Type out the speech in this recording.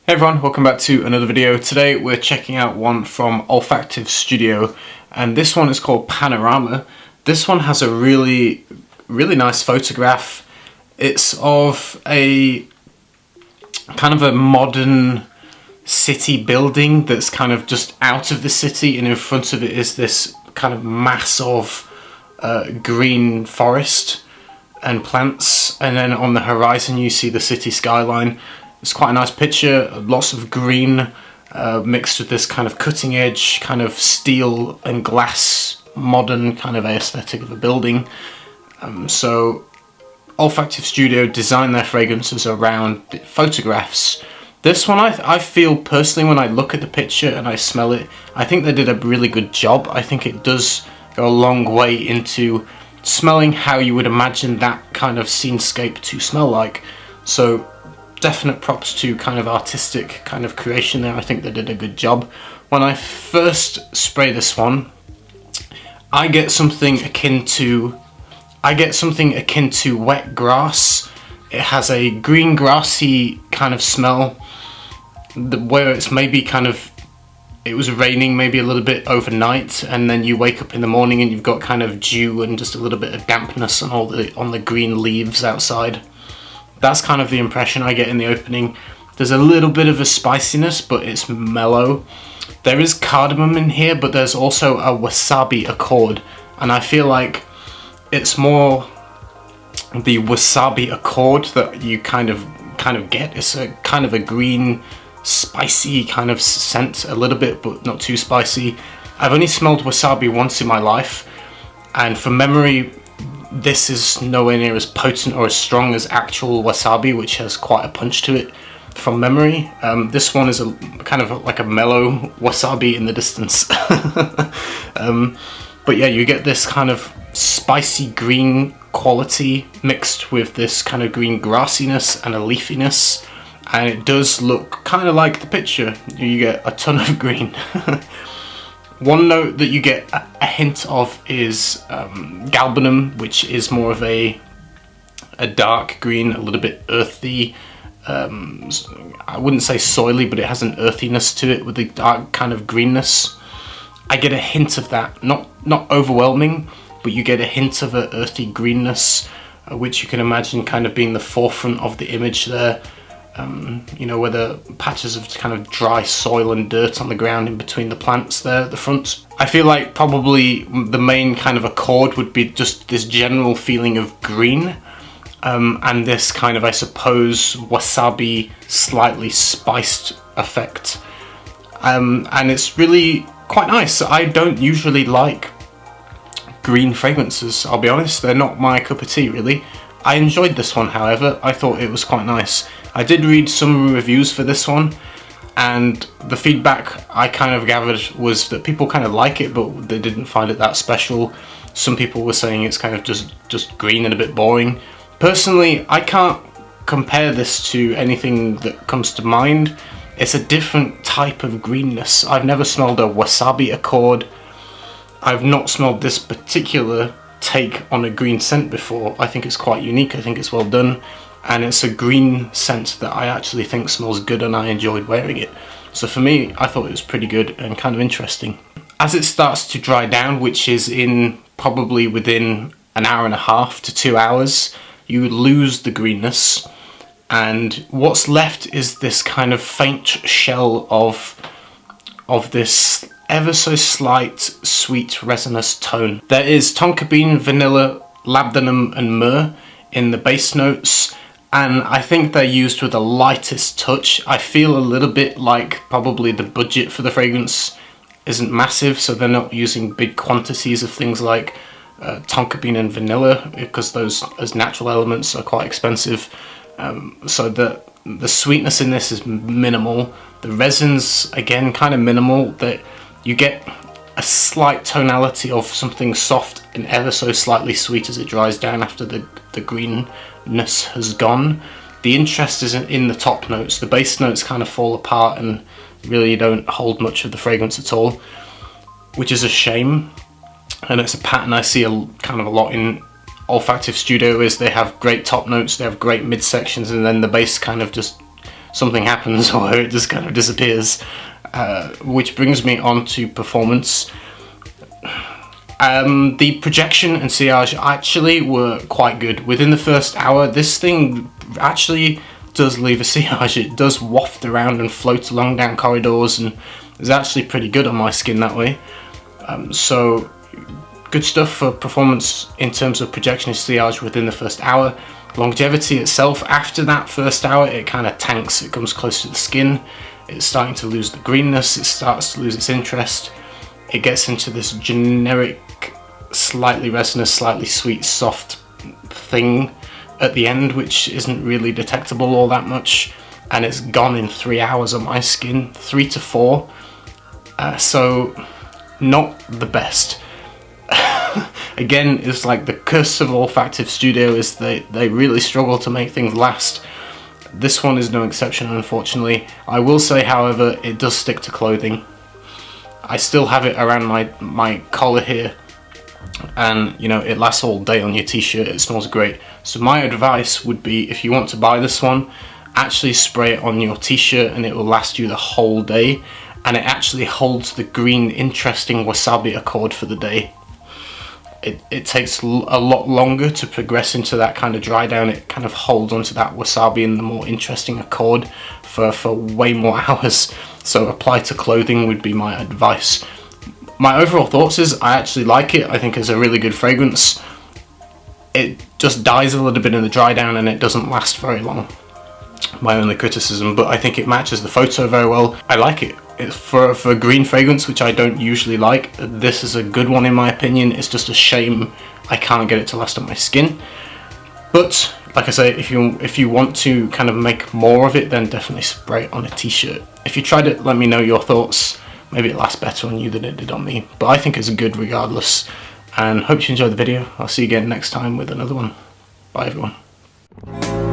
Hey everyone, welcome back to another video. Today we're checking out one from Olfactive Studio, and this one is called Panorama. This one has a really nice photograph. It's of a kind of a modern city building that's kind of just out of the city, and in front of it is this kind of mass of green forest and plants, and then on the horizon you see the city skyline. It's quite a nice picture, lots of green mixed with this kind of cutting edge, kind of steel and glass, modern kind of aesthetic of a building. So Olfactive Studio designed their fragrances around photographs. This one I feel personally, when I look at the picture and I smell it, I think they did a really good job. I think it does go a long way into smelling how you would imagine that kind of scenescape to smell like. So definite props to kind of artistic kind of creation there. I think they did a good job. When I first spray this one, I get something akin to wet grass. It has a green grassy kind of smell, where it's maybe kind of, it was raining maybe a little bit overnight, and then you wake up in the morning and you've got kind of dew and just a little bit of dampness on the green leaves outside. That's kind of the impression I get in the opening. There's a little bit of a spiciness, but it's mellow. There is cardamom in here, but there's also a wasabi accord, and I feel like it's more the wasabi accord that you kind of get. It's a kind of a green, spicy kind of scent, a little bit, but not too spicy. I've only smelled wasabi once in my life, and from memory, this is nowhere near as potent or as strong as actual wasabi, which has quite a punch to it from memory. This one is a kind of like a mellow wasabi in the distance. But yeah, you get this kind of spicy green quality mixed with this kind of green grassiness and a leafiness, and it does look kind of like the picture. You get a ton of green. One note that you get a hint of is galbanum, which is more of a dark green, a little bit earthy. I wouldn't say soily, but it has an earthiness to it with a dark kind of greenness. I get a hint of that, not overwhelming, but you get a hint of an earthy greenness, which you can imagine kind of being the forefront of the image there. You know, where the patches of kind of dry soil and dirt on the ground in between the plants there at the front. I feel like probably the main kind of accord would be just this general feeling of green, and this kind of, I suppose, wasabi slightly spiced effect. And it's really quite nice. I don't usually like green fragrances, I'll be honest. They're not my cup of tea, really. I enjoyed this one, however. I thought it was quite nice. I did read some reviews for this one, and the feedback I kind of gathered was that people kind of like it, but they didn't find it that special. Some people were saying it's kind of just green and a bit boring. Personally, I can't compare this to anything that comes to mind. It's a different type of greenness. I've never smelled a wasabi accord. I've not smelled this particular take on a green scent before. I think it's quite unique. I think it's well done. And it's a green scent that I actually think smells good, and I enjoyed wearing it. So for me, I thought it was pretty good and kind of interesting. As it starts to dry down, which is in probably within an hour and a half to 2 hours, you lose the greenness, and what's left is this kind of faint shell of this ever so slight sweet resinous tone. There is tonka bean, vanilla, labdanum and myrrh in the base notes, and I think they're used with the lightest touch. I feel a little bit like probably the budget for the fragrance isn't massive, so they're not using big quantities of things like tonka bean and vanilla, because those as natural elements are quite expensive. So the sweetness in this is minimal. The resins, again, kind of minimal. That you get a slight tonality of something soft and ever so slightly sweet as it dries down after the greenness has gone. The interest is in the top notes. The base notes kind of fall apart and really don't hold much of the fragrance at all, which is a shame. And it's a pattern I see kind of a lot in Olfactive Studio, is they have great top notes, they have great midsections, and then the base kind of just something happens or it just kind of disappears. Which brings me on to performance. The projection and sillage actually were quite good. Within the first hour, this thing actually does leave a sillage. It does waft around and float along down corridors, and it's actually pretty good on my skin that way. So good stuff for performance in terms of projection and sillage within the first hour. Longevity itself, after that first hour, it kind of tanks. It comes close to the skin. It's starting to lose the greenness. It starts to lose its interest. It gets into this generic, slightly resinous, slightly sweet, soft thing at the end, which isn't really detectable all that much, and it's gone in 3 hours on my skin, 3 to 4. So not the best. Again, it's like the curse of Olfactive Studio is they really struggle to make things last. This one is no exception, unfortunately. I will say, however, it does stick to clothing. I still have it around my collar here, and you know, it lasts all day on your t-shirt. It smells great. So my advice would be, if you want to buy this one, actually spray it on your t-shirt and it will last you the whole day, and it actually holds the green, interesting wasabi accord for the day. It takes a lot longer to progress into that kind of dry down. It kind of holds onto that wasabi and the more interesting accord for way more hours. So apply to clothing would be my advice. My overall thoughts is I actually like it. I think it's a really good fragrance. It just dies a little bit in the dry down and it doesn't last very long. My only criticism, but I think it matches the photo very well. I like it. It's for a green fragrance, which I don't usually like. This is a good one in my opinion. It's just a shame I can't get it to last on my skin. But like I say, if you want to kind of make more of it, then definitely spray it on a t-shirt. If you tried it, let me know your thoughts. Maybe it lasts better on you than it did on me, but I think it's good regardless. And hope you enjoyed the video. I'll see you again next time with another one. Bye everyone.